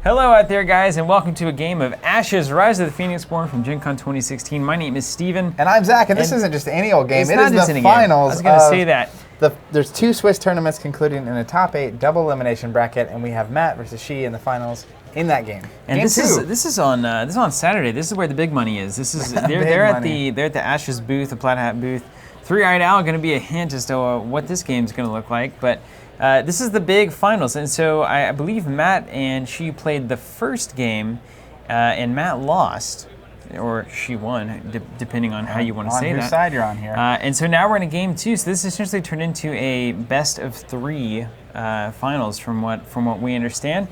Hello out there, guys, and welcome to a game of Ashes, Rise of the Phoenixborn from GenCon 2016. My name is Steven. And I'm Zach, and this isn't just any old game. It's It not is just the any game. finals. I was going to say that. There's 2 Swiss tournaments concluding in a top 8 double elimination bracket, and we have Matt versus Shi in the finals in that game. And game this is on Saturday. This is where the big money is. This is they're at the Ashes booth, the Plaid Hat booth. Three-Eyed Owl going to be a hint as to what this game's going to look like, but. This is the big finals, and so I believe Matt and Shi played the first game, and Matt lost, or Shi won, depending on how you want to say that. On whose side you're on here. And so now we're in a game 2, so this essentially turned into a best of 3 finals from what we understand.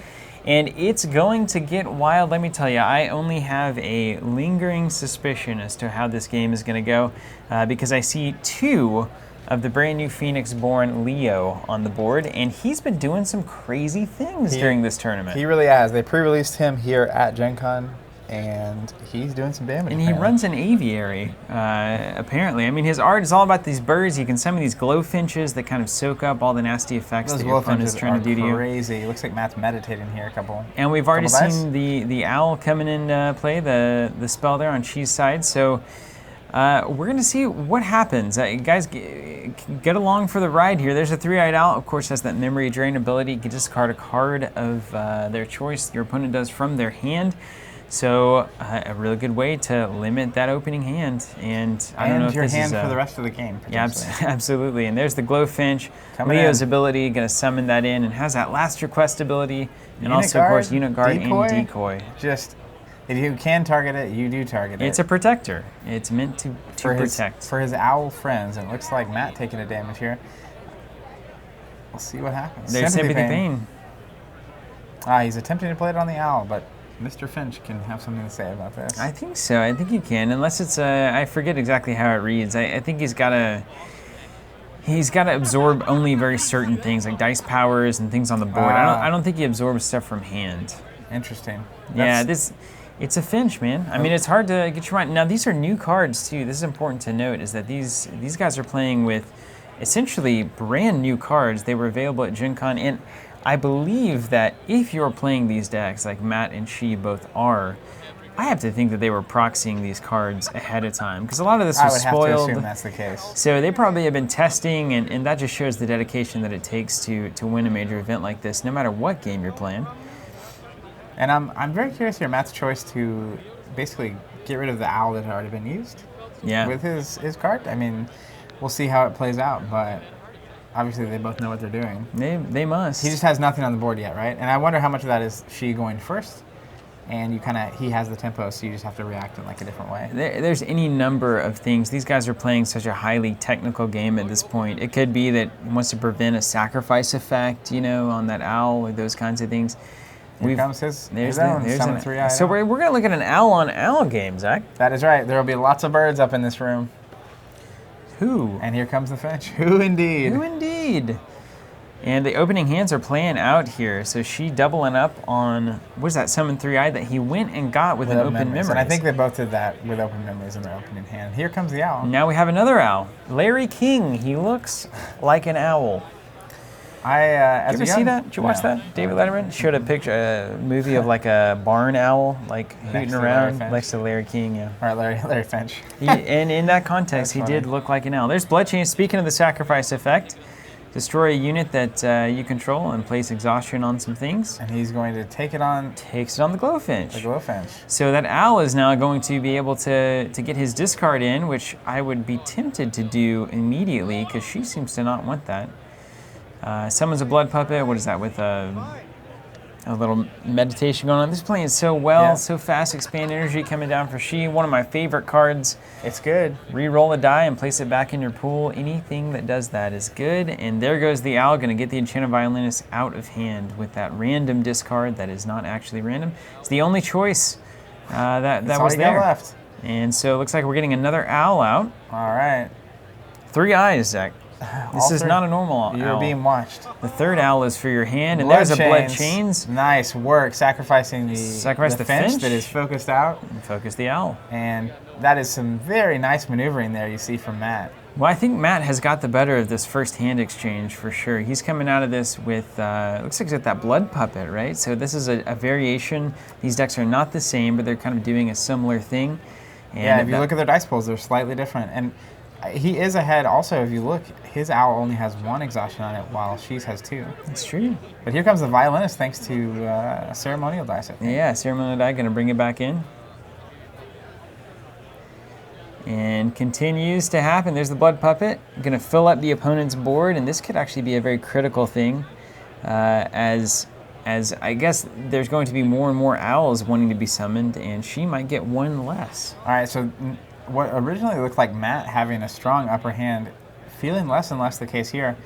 And it's going to get wild, let me tell you. I only have a lingering suspicion as to how this game is going to go, because I see 2 of the brand new Phoenixborn Leo on the board, and he's been doing some crazy things during this tournament. He really has. They pre-released him here at GenCon, and he's doing some damage. And he runs an aviary, apparently. I mean, his art is all about these birds. You can summon these glowfinches that kind of soak up all the nasty effects that your opponent's trying to do to you. Crazy. It looks like Matt's meditating here a couple. And we've already seen the owl coming in play, the spell there on Shi's side. So we're going to see what happens. Guys, get along for the ride here. There's a Three-Eyed Owl. Of course, has that memory drain ability. You can discard a card of their choice. Your opponent does from their hand. So a really good way to limit that opening hand. And I don't know if your this hand is for the rest of the game. Yeah, absolutely. And there's the Glowfinch. Leo's ability, going to summon that in, and has that last request ability. And also, of course, Unit Guard and Decoy. Just... if you can target it, you do target it. It's a protector. It's meant to protect. For his owl friends, and it looks like Matt taking a damage here. We'll see what happens. There's Sympathy Pain. He's attempting to play it on the owl, but Mr. Finch can have something to say about this. I think so. I think he can, unless it's I forget exactly how it reads. I think he's got to absorb only very certain things, like dice powers and things on the board. I don't think he absorbs stuff from hand. Interesting. It's a Finch, man. I mean, it's hard to get your mind. Now, these are new cards, too. This is important to note, is that these guys are playing with essentially brand new cards. They were available at GenCon, and I believe that if you're playing these decks, like Matt and Shi both are, I have to think that they were proxying these cards ahead of time, because a lot of this was spoiled. I would have to assume that's the case. So they probably have been testing, and that just shows the dedication that it takes to win a major event like this, no matter what game you're playing. And I'm very curious here, Matt's choice to basically get rid of the owl that had already been used with his card. I mean, we'll see how it plays out, but obviously they both know what they're doing. They must. He just has nothing on the board yet, right? And I wonder how much of that is Shi going first, and he has the tempo, so you just have to react in like a different way. There's any number of things. These guys are playing such a highly technical game at this point. It could be that he wants to prevent a sacrifice effect, on that owl or those kinds of things. Here comes his own summon Three-Eyed Owl. So we're going to look at an owl-on-owl game, Zach. That is right. There will be lots of birds up in this room. Who? And here comes the Finch. Who indeed? Who indeed? And the opening hands are playing out here. So Shi doubling up on, what is that, Summon Three-Eyed that he went and got with an Open Memories. And I think they both did that with Open Memories in their opening hand. Here comes the owl. Now we have another owl. Larry King. He looks like an owl. Did you ever see that? Did you watch that? David Letterman showed a movie of like a barn owl, like hooting around next to Larry King. Yeah. All right, Larry Finch. And in that context, he did look like an owl. There's Bloodchain. Speaking of the sacrifice effect, destroy a unit that you control and place exhaustion on some things. And he's going to take it on. Takes it on the Glowfinch. The Glowfinch. So that owl is now going to be able to get his discard in, which I would be tempted to do immediately because she seems to not want that. Summons a Blood Puppet. What is that with a little meditation going on? This is playing so well, so fast. Expand energy coming down for Shi. One of my favorite cards. It's good. Reroll a die and place it back in your pool. Anything that does that is good. And there goes the owl, going to get the Enchanted Violinist out of hand with that random discard that is not actually random. It's the only choice that was there. Left. And so it looks like we're getting another owl out. All right. 3 eyes, Zach. This is not a normal owl. You're being watched. The third owl is for your hand, and there's a Blood Chains. Nice work, sacrificing the Finch that is focused out. And focus the owl. And that is some very nice maneuvering there you see from Matt. Well, I think Matt has got the better of this first hand exchange for sure. He's coming out of this with, looks like he's got that blood puppet, right? So this is a variation. These decks are not the same, but they're kind of doing a similar thing. And yeah, if you look at their dice pools, they're slightly different. And he is ahead also. If you look, his owl only has 1 exhaustion on it, while Shi's has 2. That's true. But here comes the violinist thanks to ceremonial dice, I think. Yeah, ceremonial die, going to bring it back in. And continues to happen. There's the blood puppet. Going to fill up the opponent's board, and this could actually be a very critical thing, as I guess there's going to be more and more owls wanting to be summoned, and she might get 1 less. All right, so what originally looked like Matt having a strong upper hand, feeling less and less the case here.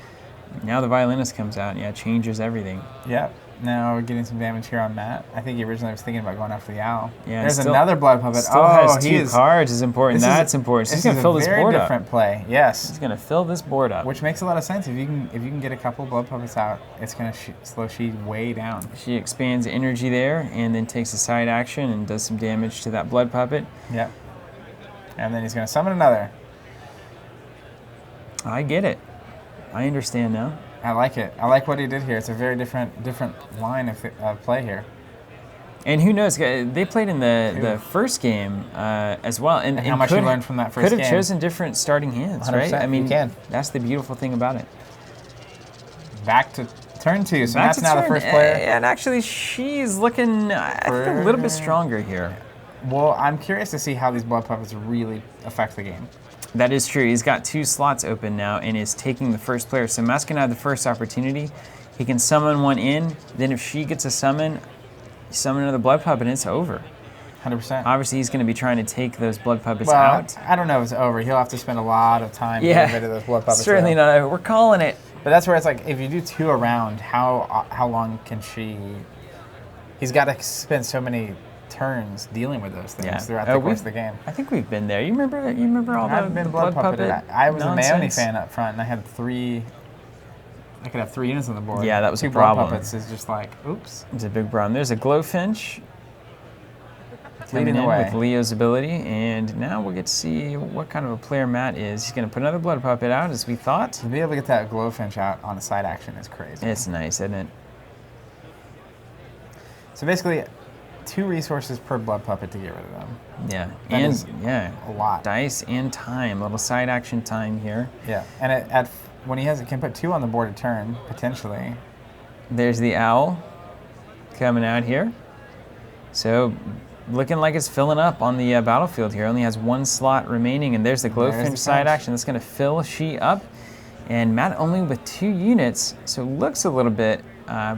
Now the violinist comes out, yeah, changes everything. Yep. Now we're getting some damage here on Matt. I think he originally was thinking about going after the owl. Yeah, there's another blood puppet. Still has 2 cards is important. That's important. So he's going to fill this board up. This is a very different play. Yes. He's going to fill this board up. Which makes a lot of sense. If you can get a couple blood puppets out, it's going to slow Shi way down. She expands energy there and then takes a side action and does some damage to that blood puppet. Yep. And then he's going to summon another. I get it. I understand now. I like it. I like what he did here. It's a very different line of play here. And who knows? They played in the first game as well. And how much you learned from that first game. Could have chosen different starting hands, right? I mean, that's the beautiful thing about it. Back to turn 2. So that's now the first player. And actually, she's looking I think a little bit stronger here. Well, I'm curious to see how these blood puppets really affect the game. That is true. He's got 2 slots open now and is taking the first player. So Matt's going to have the first opportunity. He can summon 1 in. Then if she gets a summon another blood puppet, and it's over. 100%. Obviously, he's going to be trying to take those blood puppets out. I don't know if it's over. He'll have to spend a lot of time getting rid of those blood puppets. Certainly not over. We're calling it. But that's where it's like, if you do 2 around, how long can she... He's got to spend so many turns dealing with those things throughout the course of the game. I think we've been there. You remember all the blood puppet I was a Maoni fan up front, and I had 3... I could have 3 units on the board. Yeah, that was 2 a problem. blood puppets is just like, oops. It's a big problem. There's a Glowfinch leading the way with Leo's ability, and now we'll get to see what kind of a player Matt is. He's going to put another blood puppet out, as we thought. To be able to get that Glowfinch out on a side action is crazy. It's nice, isn't it? So basically, 2 resources per blood puppet to get rid of them. Yeah, and a lot. Dice and time, a little side action time here. Yeah, and when he can put 2 on the board a turn potentially. There's the owl coming out here. So looking like it's filling up on the battlefield here. Only has 1 slot remaining, and there's the Glowfinch side action. That's going to fill Shi up, and Matt only with 2 units, so looks a little bit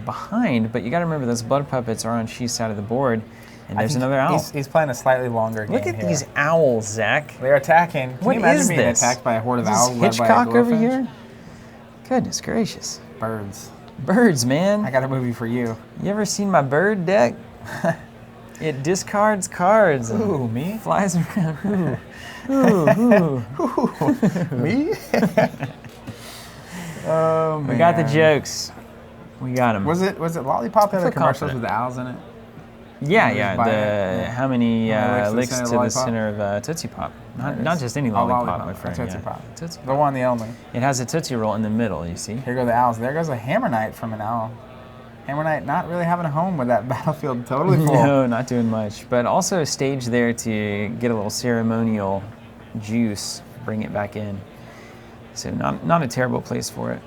behind, but you got to remember those blood puppets are on Shi's side of the board, and there's another owl. He's playing a slightly longer game. Look at these owls, Zach. They're attacking. Can you imagine being attacked by a horde of owls? Hitchcock over here? Goodness gracious. Birds. Birds, man. I got a movie for you. You ever seen my bird deck? It discards cards. Ooh, me? Flies around. Ooh. Me? Oh, man. We got the jokes. We got them. Was it Lollipop that had commercials with the owls in it? Yeah. How many licks to the center of Tootsie Pop? Not just any lollipop, my friend. Tootsie Pop. The one, the only. It has a Tootsie Roll in the middle, you see. Here go the owls. There goes a Hammer Knight from an owl. Hammer Knight not really having a home with that battlefield totally full. No, not doing much. But also a stage there to get a little ceremonial juice, bring it back in. So not a terrible place for it.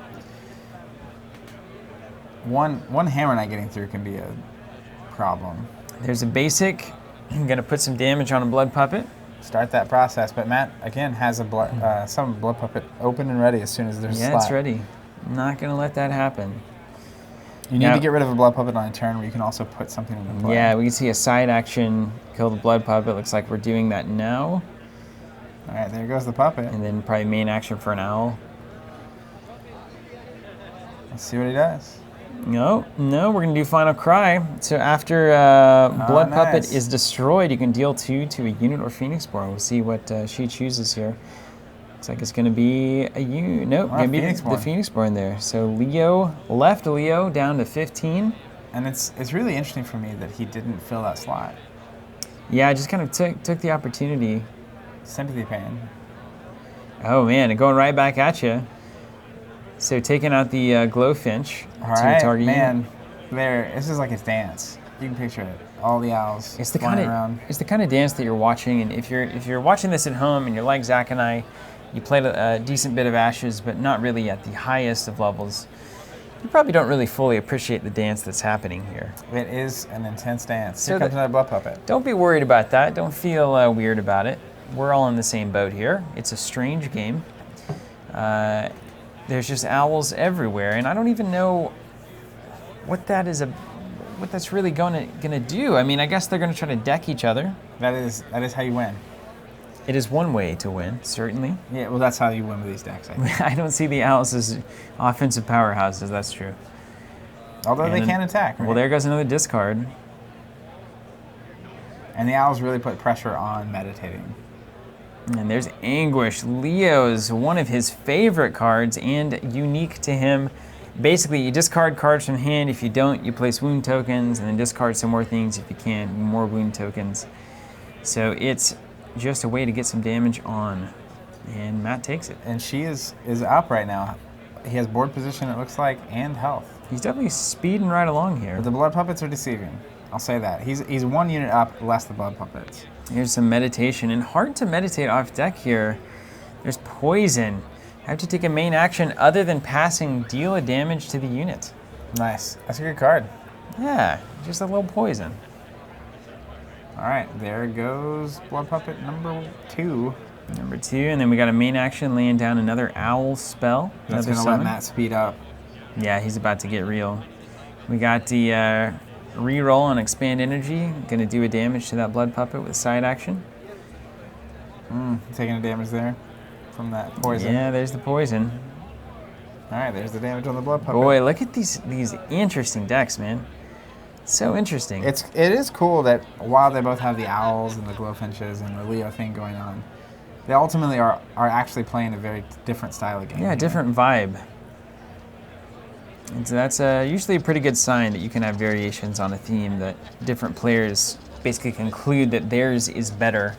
One Hammer Knight getting through can be a problem. There's a basic. I'm going to put some damage on a blood puppet. Start that process, but Matt, again, has some blood puppet open and ready as soon as there's a slot. Yeah, it's ready. I'm not going to let that happen. You need to get rid of a blood puppet on a turn where you can also put something in the play. Yeah, we can see a side action, kill the blood puppet. Looks like we're doing that now. All right, there goes the puppet. And then probably main action for an owl. Let's see what he does. No, we're going to do Final Cry. So after blood puppet is destroyed, you can deal 2 to a unit or Phoenixborn. We'll see what she chooses here. Looks like it's going to be a unit. Nope, going to be the Phoenixborn there. So left Leo down to 15. And it's really interesting for me that he didn't fill that slot. Yeah, I just kind of took the opportunity. Sympathy pain. Oh, man, and going right back at you. So taking out the Glowfinch to target man. This is like a dance. You can picture it. All the owls flying around. It's the kind of dance that you're watching, and if you're watching this at home and you're like Zach and I, you played a decent bit of Ashes, but not really at the highest of levels, you probably don't really fully appreciate the dance that's happening here. It is an intense dance. Here comes another blood puppet. Don't be worried about that. Don't feel weird about it. We're all in the same boat here. It's a strange game. There's just owls everywhere, and I don't even know what that's really gonna do. I mean, I guess they're gonna try to deck each other. That is how you win. It is one way to win, certainly. Yeah, well, that's how you win with these decks, I think. I don't see the owls as offensive powerhouses, that's true. Although they can attack, right? Well, there goes another discard. And the owls really put pressure on meditating. And there's Anguish. Leo's one of his favorite cards and unique to him. Basically, you discard cards from hand. If you don't, you place wound tokens and then discard some more things if you can, more wound tokens. So it's just a way to get some damage on. And Matt takes it. And Shi is up right now. He has board position, it looks like, and health. He's definitely speeding right along here. But the blood puppets are deceiving. I'll say that. He's 1 unit up, less the blood puppets. Here's some meditation, and hard to meditate off deck here. There's poison. I have to take a main action other than passing, deal a damage to the unit. Nice. That's a good card. Yeah, just a little poison. All right, there goes blood puppet number 2. Number 2, and then we got a main action laying down another owl spell. That's going to let Matt speed up. Yeah, he's about to get real. We got the reroll on expand energy. Going to do a damage to that blood puppet with side action. Taking a damage there from that poison. Yeah, there's the poison. All right, there's the damage on the blood puppet. Boy, look at these interesting decks, man. So interesting. It is cool that while they both have the owls and the glowfinches and the Leo thing going on, they ultimately are actually playing a very different style of game. Yeah, different vibe. And so that's usually a pretty good sign that you can have variations on a theme, that different players basically conclude that theirs is better.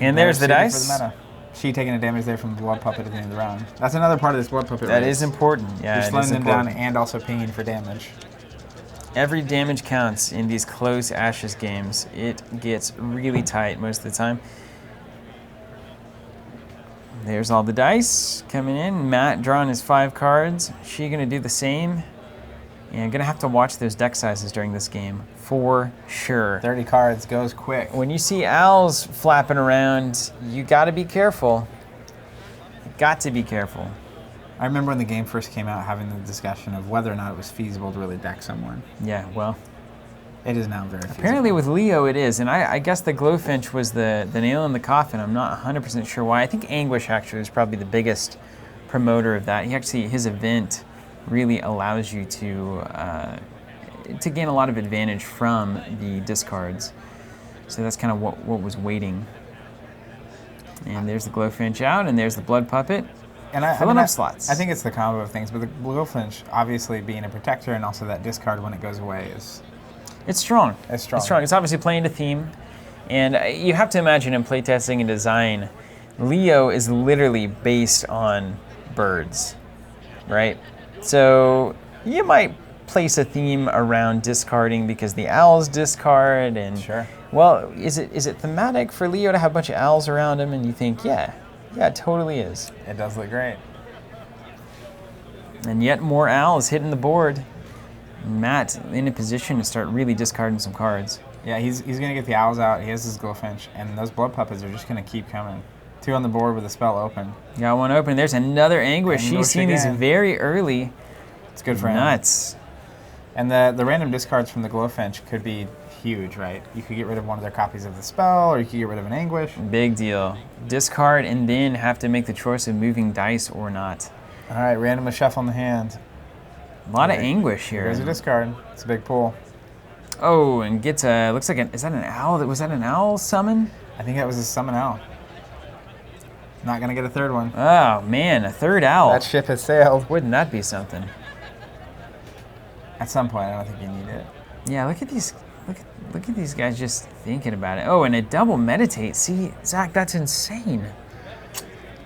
And there's the dice. For the meta. Shi taking a damage there from the blood puppet at the end of the round. That's another part of this blood puppet. That is important. Yeah, you're slowing them down and also pinging for damage. Every damage counts in these close Ashes games. It gets really tight most of the time. There's all the dice coming in. Matt drawing his 5 cards. Shi gonna do the same. And gonna have to watch those deck sizes during this game for sure. 30 cards goes quick. When you see owls flapping around, you gotta be careful. You got to be careful. I remember when the game first came out having the discussion of whether or not it was feasible to really deck someone. Yeah, well, it is now very feasible. Apparently with Leo it is, and I guess the Glowfinch was the nail in the coffin. I'm not 100% sure why. I think Anguish actually was probably the biggest promoter of that. His event really allows you to gain a lot of advantage from the discards. So that's kind of what was waiting. And there's the Glowfinch out, and there's the blood puppet. And filling up slots. I think it's the combo of things, but the Glowfinch obviously being a protector and also that discard when it goes away is... It's strong. It's strong. It's strong. It's obviously playing to theme. And you have to imagine in playtesting and design, Leo is literally based on birds, right? So you might place a theme around discarding because the owls discard, and sure. Well, is it thematic for Leo to have a bunch of owls around him? And you think, yeah, it totally is. It does look great. And yet more owls hitting the board. Matt in a position to start really discarding some cards. Yeah, he's gonna get the owls out. He has his Glowfinch, and those blood puppets are just gonna keep coming. 2 on the board with a spell open. Got 1 open. There's another Anguish. She's seen these very early. It's good for him. Nuts. And the random discards from the Glowfinch could be huge, right? You could get rid of one of their copies of the spell, or you could get rid of an Anguish. Big deal. Discard and then have to make the choice of moving dice or not. All right, randomly shuffle in the hand. A lot of Anguish here. There's a discard. It's a big pull. Oh, and gets a, looks like is that an owl? Was that an owl summon? I think that was a summon owl. Not gonna get a third one. Oh man, a third owl. That ship has sailed. Wouldn't that be something? At some point, I don't think you need it. Yeah, look at these. Look at these guys just thinking about it. Oh, and a double meditate. See, Zach, that's insane.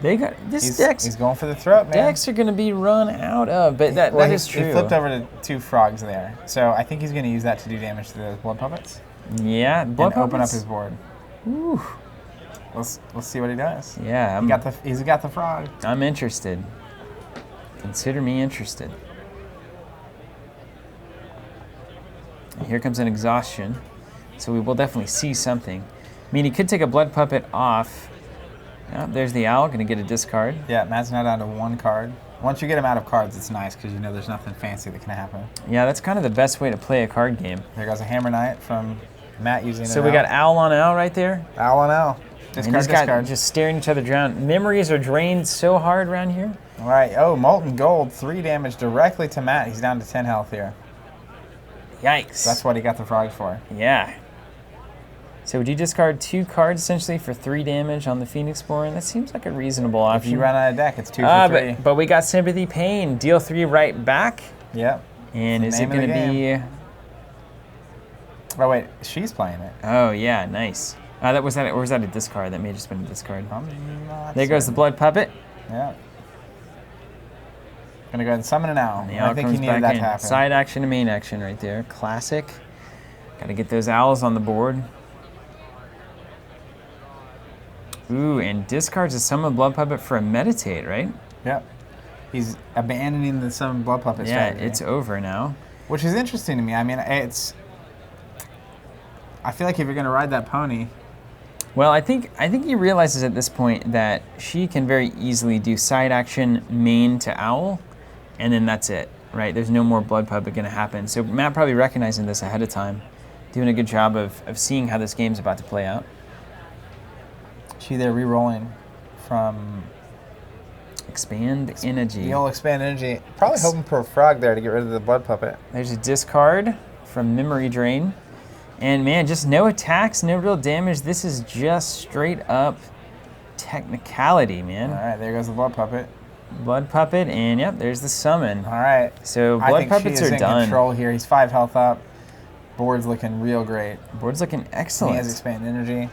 They got this decks. He's going for the throat, man. Decks are going to be run out of, but that is true. He flipped over to 2 frogs there, so I think he's going to use that to do damage to the blood puppets. Yeah, blood puppets. Open up his board. Ooh. Let's see what he does. Yeah, he's got the frog. I'm interested. Consider me interested. And here comes an exhaustion, so we will definitely see something. I mean, he could take a blood puppet off. Oh, there's the owl, gonna get a discard. Yeah, Matt's now down to 1 card. Once you get him out of cards, it's nice because you know there's nothing fancy that can happen. Yeah, that's kind of the best way to play a card game. There goes a Hammer Knight from Matt using So we got owl on owl right there. Owl on owl. Discard. Just staring each other down. Memories are drained so hard around here. All right. Oh, Molten Gold, 3 damage directly to Matt. He's down to 10 health here. Yikes. That's what he got the frog for. Yeah. So would you discard 2 cards essentially for 3 damage on the Phoenixborn? That seems like a reasonable option. If you run out of deck, it's 2 for 3. But we got Sympathy Pain. Deal 3 right back. Yep. And is it going to be... Oh, wait. She's playing it. Oh, yeah. Nice. Or was that a discard? That may have just been a discard. There goes the blood puppet. Yeah. Gonna go ahead and summon an owl. I think he needed that to happen. Side action to main action right there. Classic. Gotta get those owls on the board. Ooh, and discards a summon blood puppet for a meditate, right? Yep. He's abandoning the summon blood puppet strategy. Yeah, it's over now. Which is interesting to me. I mean, I feel like if you're gonna ride that pony. Well, I think he realizes at this point that she can very easily do side action main to owl, and then that's it, right? There's no more blood puppet going to happen. So Matt probably recognizing this ahead of time, doing a good job of seeing how this game's about to play out. She there re-rolling from Expand Energy. The old Expand Energy. Probably hoping for a frog there to get rid of the blood puppet. There's a discard from Memory Drain. And man, just no attacks, no real damage. This is just straight up technicality, man. All right, there goes the blood puppet. Blood puppet, and yep, there's the summon. All right. So blood puppets are done. I think she is in control here. He's 5 health up. Board's looking real great. Board's looking excellent. He has Expand Energy.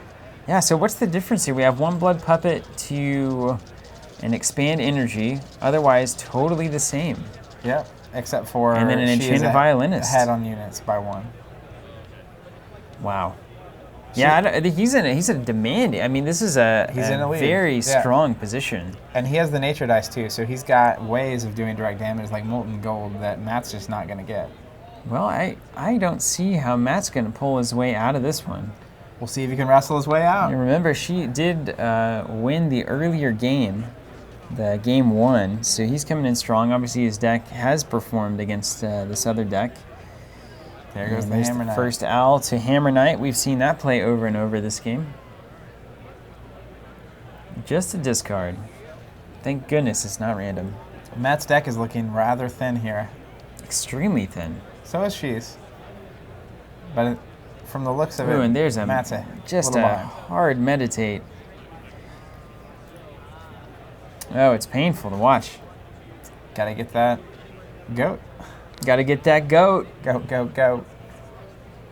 Yeah, so what's the difference here? We have 1 blood puppet to an Expand Energy. Otherwise, totally the same. Yep, except for and then an Enchanted Violinist. Ahead on units by 1. Wow. Yeah, he's in a demanding. I mean, this is a very strong position. And he has the nature dice too, so he's got ways of doing direct damage like Molten Gold that Matt's just not going to get. Well, I don't see how Matt's going to pull his way out of this one. We'll see if he can wrestle his way out. And remember, she did win the earlier game, the game 1, so he's coming in strong. Obviously, his deck has performed against this other deck. There goes the Hammer Knight. First owl to Hammer Knight. We've seen that play over and over this game. Just a discard. Thank goodness it's not random. Matt's deck is looking rather thin here. Extremely thin. So is she's. But from the looks of it, and there's Matt's just a hard meditate. Oh, it's painful to watch. Gotta get that goat. Gotta get that goat. Goat, goat, goat.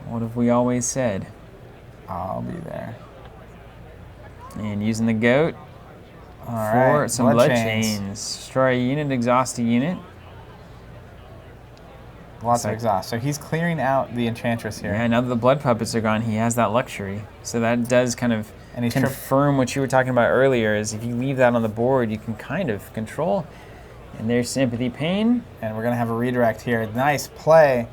What have we always said? I'll be there. And using the goat for some blood chains. Destroy a unit, exhaust a unit. Lots of exhaust. So he's clearing out the Enchantress here. Yeah, now that the blood puppets are gone, he has that luxury. So that does kind of confirm what you were talking about earlier, is if you leave that on the board, you can kind of control. And there's Sympathy Pain. And we're going to have a redirect here. Nice play.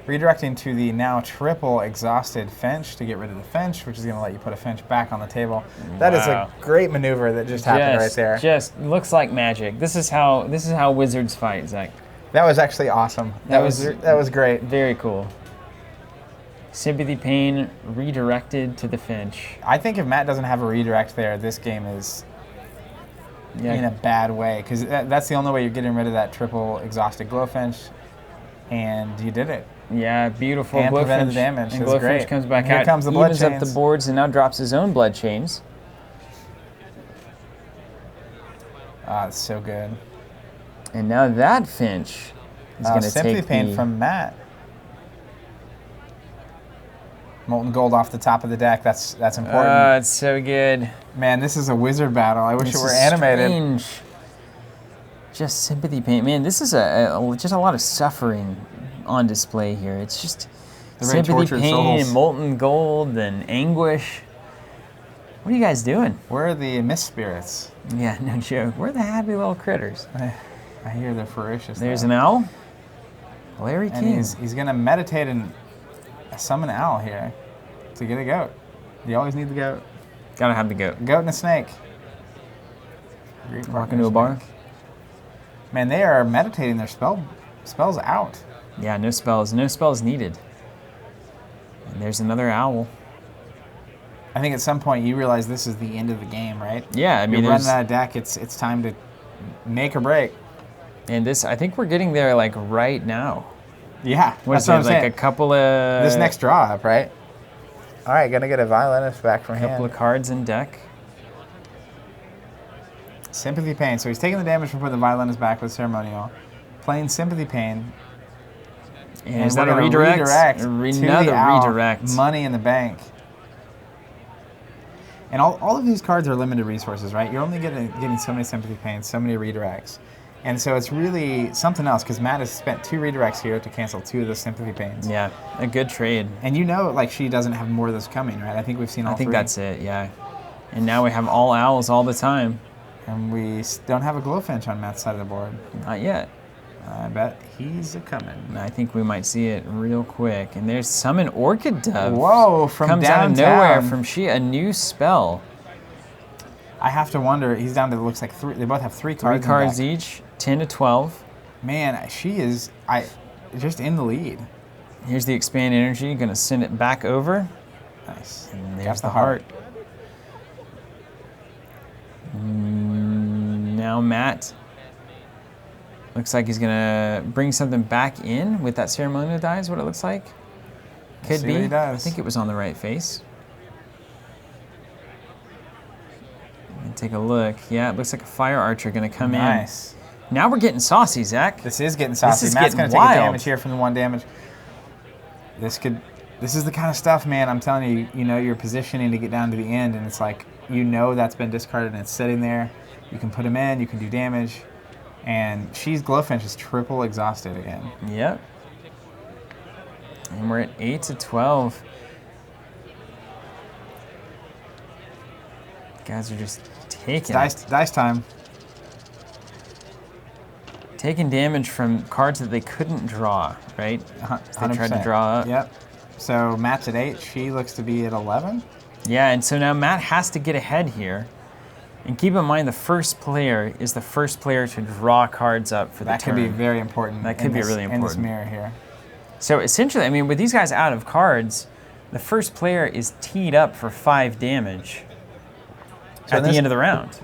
Redirecting to the now triple exhausted Finch to get rid of the Finch, which is going to let you put a Finch back on the table. That is a great maneuver that just happened right there. Just looks like magic. This is how wizards fight, Zach. That was actually awesome. That was great. Very cool. Sympathy Pain redirected to the Finch. I think if Matt doesn't have a redirect there, this game is in a bad way, because that's the only way you're getting rid of that triple exhausted Glowfinch, and you did it. Yeah, beautiful. And prevented the damage. And Glowfinch comes back out. Here comes the blood chains. Evens up the boards and now drops his own blood chains. Ah, it's so good. And now that Finch is going to take Sympathy Pain from Matt. Molten gold off the top of the deck. That's important. It's so good. Man, this is a wizard battle. I wish it were animated. Strange. Just sympathy pain. Man, this is just a lot of suffering on display here. It's just sympathy pain and molten gold and anguish. What are you guys doing? We're the mist spirits. Yeah, no joke. We're the happy little critters. I hear they're ferocious. There's an owl. Larry King. He's going to meditate and summon an owl here to get a goat. You always need the goat. Gotta have the goat. Goat and a snake. Walk into a bar. Man, they are meditating their spells out. Yeah, no spells. No spells needed. And there's another owl. I think at some point you realize this is the end of the game, right? Yeah, I mean, you're running out of deck. It's time to make or break. And I think we're getting there like right now. Yeah, that's what I'm saying. Like a couple of this next draw up, right? All right, gonna get a violinist back from hand. A couple of cards in deck. Sympathy Pain. So he's taking the damage from putting the violinist back with Ceremonial, playing Sympathy Pain. And is that a redirect? Another redirect. Money in the bank. And all of these cards are limited resources, right? You're only getting so many Sympathy Pains, so many redirects. And so it's really something else, because Matt has spent 2 redirects here to cancel 2 of the Sympathy Pains. Yeah, a good trade. And you know, like, she doesn't have more of those coming, right? I think we've seen all 3. I think that's it, yeah. And now we have all owls all the time. And we don't have a Glowfinch on Matt's side of the board. Not yet. I bet he's a-coming. I think we might see it real quick. And there's Summon Orchid Dove. Whoa, from comes downtown. Comes out of nowhere from Shi, a new spell. I have to wonder, he's down to, it looks like 3, they both have 3 cards 3 cards each, 10 to 12. Man, she is just in the lead. Here's the Expand Energy, gonna send it back over. Nice. And there's the heart. Now Matt looks like he's gonna bring something back in with that Ceremonial die, is what it looks like. Could be. I think it was on the right face. Take a look. Yeah, it looks like a Fire Archer gonna come in. Nice. Now we're getting saucy, Zach. This is getting saucy. Matt's gonna take a damage here from the 1 damage. This is the kind of stuff, man. I'm telling you, you know, you're positioning to get down to the end, and it's like, you know, that's been discarded and it's sitting there. You can put him in. You can do damage, and she's Glowfinch is triple exhausted again. Yep. And we're at 8 to 12. Guys are just taking dice time. Taking damage from cards that they couldn't draw, right? 100%. They tried to draw up. Yep. So Matt's at 8. She looks to be at 11. Yeah, and so now Matt has to get ahead here. And keep in mind, the first player is the first player to draw cards up for the turn. That could be very important. That could be really important. In this mirror here. So essentially, I mean, with these guys out of cards, the first player is teed up for 5 damage. So at the end of the round.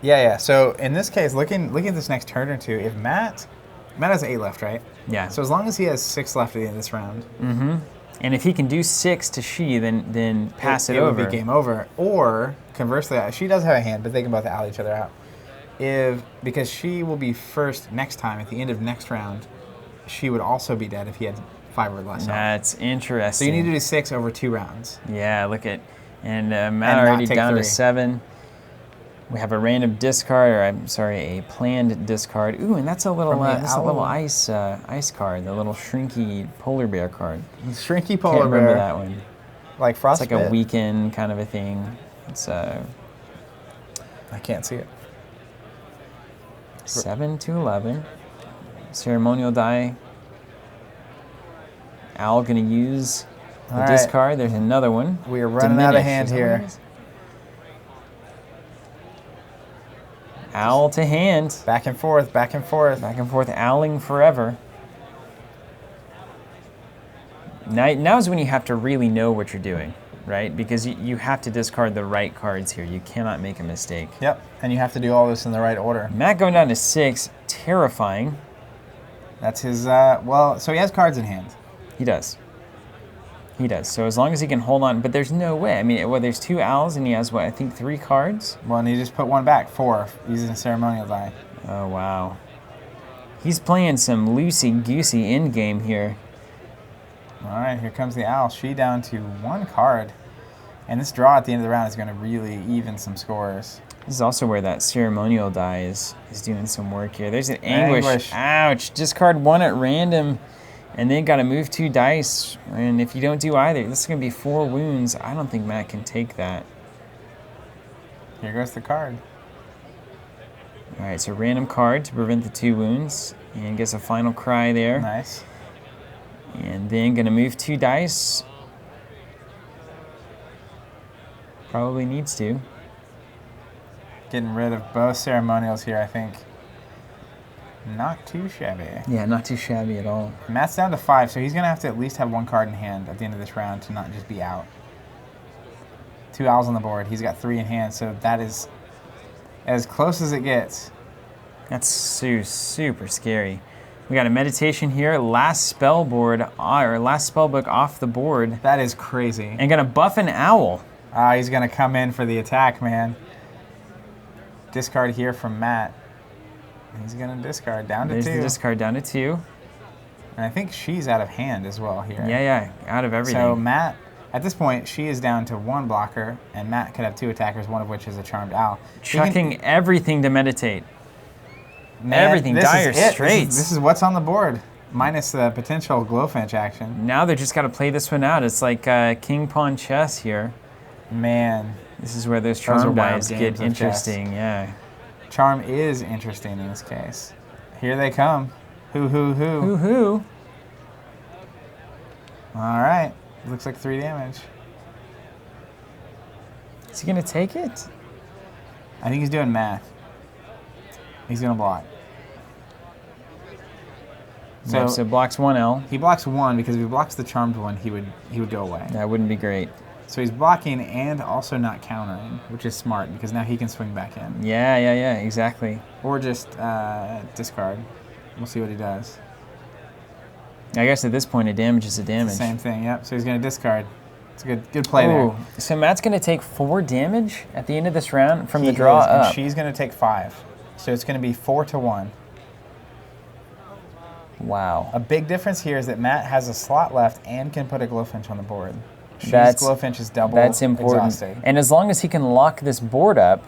Yeah. So in this case, looking at this next turn or two, if Matt has 8 left, right? Yeah. So as long as he has 6 left at the end of this round. Mm-hmm. And if he can do 6 to Shi, then pass it over. It would be game over. Or conversely, she does have a hand, but they can both ally each other out. Because Shi will be first next time at the end of next round, Shi would also be dead if he had 5 or less. That's interesting. So you need to do 6 over 2 rounds. Yeah, look at, and Matt already down 3. to 7. We have a random discard, or I'm sorry, a planned discard. Ooh, and that's a little ice card, the little shrinky polar bear card. Shrinky polar Can't bear. remember that one. Like Frostbite. It's like a weekend kind of a thing. It's I can't see it. 7 to 11. Ceremonial die. Owl gonna use the discard. There's another one. We are running out of hand here. Owl to hand. Back and forth, back and forth. Back and forth, owling forever. Now is when you have to really know what you're doing, right? Because you have to discard the right cards here. You cannot make a mistake. Yep, and you have to do all this in the right order. Matt going down to 6, terrifying. That's his, so he has cards in hand. He does. He does. So as long as he can hold on, but there's no way. I mean, there's 2 owls and he has, I think 3 cards? Well, and he just put 1 back, 4, using a ceremonial die. Oh, wow. He's playing some loosey-goosey endgame here. All right, here comes the owl. She down to 1 card. And this draw at the end of the round is going to really even some scores. This is also where that ceremonial die is doing some work here. There's an anguish. Ouch. Discard 1 at random. And then got to move 2 dice. And if you don't do either, this is going to be 4 wounds. I don't think Matt can take that. Here goes the card. All right, so random card to prevent the 2 wounds. And gets a final cry there. Nice. And then going to move 2 dice. Probably needs to. Getting rid of both ceremonials here, I think. Not too shabby. Yeah, not too shabby at all. Matt's down to 5, so he's going to have to at least have 1 card in hand at the end of this round to not just be out. 2 owls on the board. He's got 3 in hand, so that is as close as it gets. That's super scary. We got a meditation here. Last spell board, or last spell book off the board. That is crazy. And gonna buff an owl. He's gonna come in for the attack, man. Discard here from Matt. He's gonna discard down to 2. There's the discard down to 2. And I think she's out of hand as well here. Yeah, out of everything. So Matt, at this point, she is down to 1 blocker, and Matt could have 2 attackers, one of which is a charmed owl. Chucking everything to meditate. Man, everything, dire straits. This is what's on the board, minus the potential Glowfinch action. Now they just got to play this one out. It's like king pawn chess here. Man. This is where those charm dice get interesting, yeah. Charm is interesting in this case. Here they come. Hoo. All right. Looks like 3 damage. Is he going to take it? I think he's doing math. He's going to block. So blocks 1L. He blocks 1 because if he blocks the charmed one, he would go away. That wouldn't be great. So he's blocking and also not countering, which is smart because now he can swing back in. Yeah, exactly. Or just discard. We'll see what he does. I guess at this point, a damage is a damage. It's the same thing, yep. So he's going to discard. It's a good play there. So Matt's going to take 4 damage at the end of this round from the draw up. And she's going to take 5. So it's going to be 4-1. Wow. A big difference here is that Matt has a slot left and can put a Glowfinch on the board. Glowfinch is double That's important. exhausted. And as long as he can lock this board up,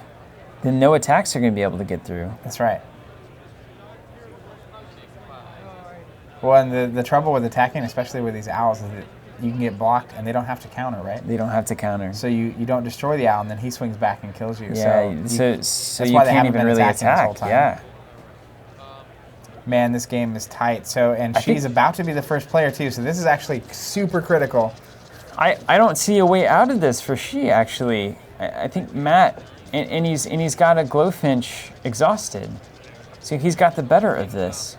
then no attacks are going to be able to get through. That's right. Well, and the trouble with attacking, especially with these owls, is that you can get blocked and they don't have to counter, right? They don't have to counter. So you don't destroy the owl and then he swings back and kills you. Yeah, so you can't even really attack. Yeah. Man, this game is tight. So, and she's about to be the first player too, so this is actually super critical. I don't see a way out of this for Shi, actually. I think Matt, and he's got a Glowfinch exhausted. So he's got the better of this.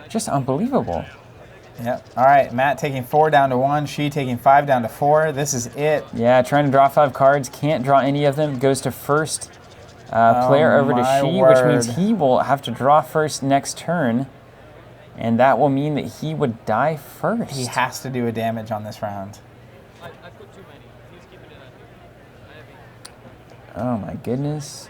Just unbelievable. Yep. All right, Matt taking 4 down to 1, Shi taking 5 down to 4. This is it. Yeah, trying to draw 5 cards, can't draw any of them. Goes to first player over to Shi, which means he will have to draw first next turn. And that will mean that he would die first. He has to do a damage on this round. Oh my goodness.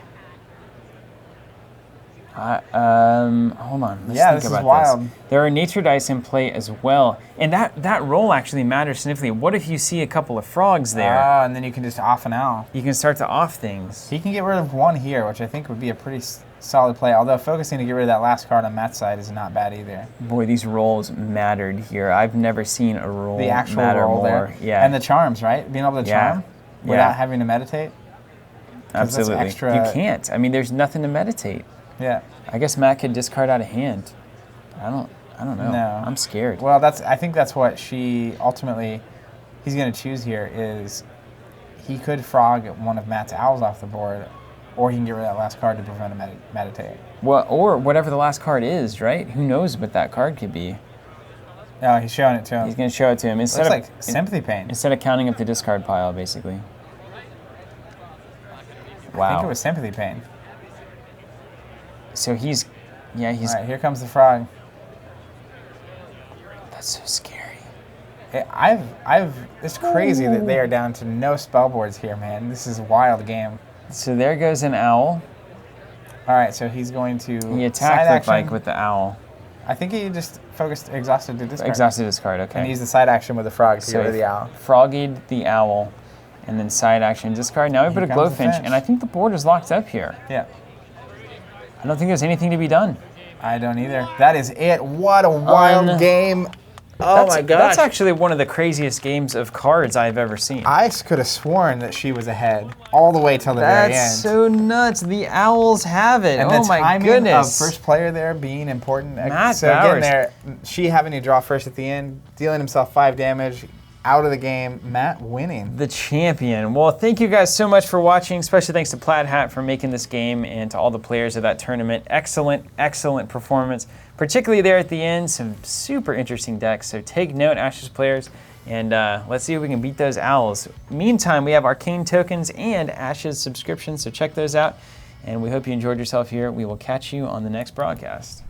Hold on. Let's think this about is wild. This. There are nature dice in play as well. And that roll actually matters significantly. What if you see a couple of frogs there? And then you can just off an owl. You can start to off things. He can get rid of 1 here, which I think would be a pretty solid play. Although focusing to get rid of that last card on Matt's side is not bad either. Boy, these rolls mattered here. I've never seen a roll the actual matter roll more. There. Yeah. And the charms, right? Being able to charm without having to meditate. Absolutely. Extra... You can't. I mean, there's nothing to meditate. Yeah. I guess Matt could discard out of hand. I don't know. No. I'm scared. Well, I think that's what he's going to choose here is he could frog one of Matt's owls off the board, or he can get rid of that last card to prevent a meditate. Well, or whatever the last card is, right? Who knows what that card could be? No, he's showing it to him. He's going to show it to him. Looks like Sympathy Pain. Instead of counting up the discard pile, basically. Wow. I think it was Sympathy Pain. So he's... All right, here comes the frog. That's so scary. It's crazy that they are down to no spell boards here, man. This is a wild game. So there goes an owl. All right, so he's going to... He attacked, looked like, with the owl. I think he just exhausted to discard. Exhausted discard, okay. And used the side action with the frog to get rid of the owl. Froggied the owl, and then side action discard. Now we put a Glowfinch, and I think the board is locked up here. Yeah. I don't think there's anything to be done. I don't either. That is it. What a wild game. Oh my gosh. That's actually one of the craziest games of cards I've ever seen. I could have sworn that she was ahead all the way till the very end. That's so nuts. The Owls have it. And oh my goodness. Of first player there being important. Matt so Bauers. Again there, Shi having to draw first at the end, dealing himself 5 damage, out of the game. Matt winning. The champion. Well, thank you guys so much for watching. Special thanks to Plaid Hat for making this game and to all the players of that tournament. Excellent, excellent performance. Particularly there at the end, some super interesting decks. So take note, Ashes players, and let's see if we can beat those Owls. Meantime, we have Arcane tokens and Ashes subscriptions, so check those out. And we hope you enjoyed yourself here. We will catch you on the next broadcast.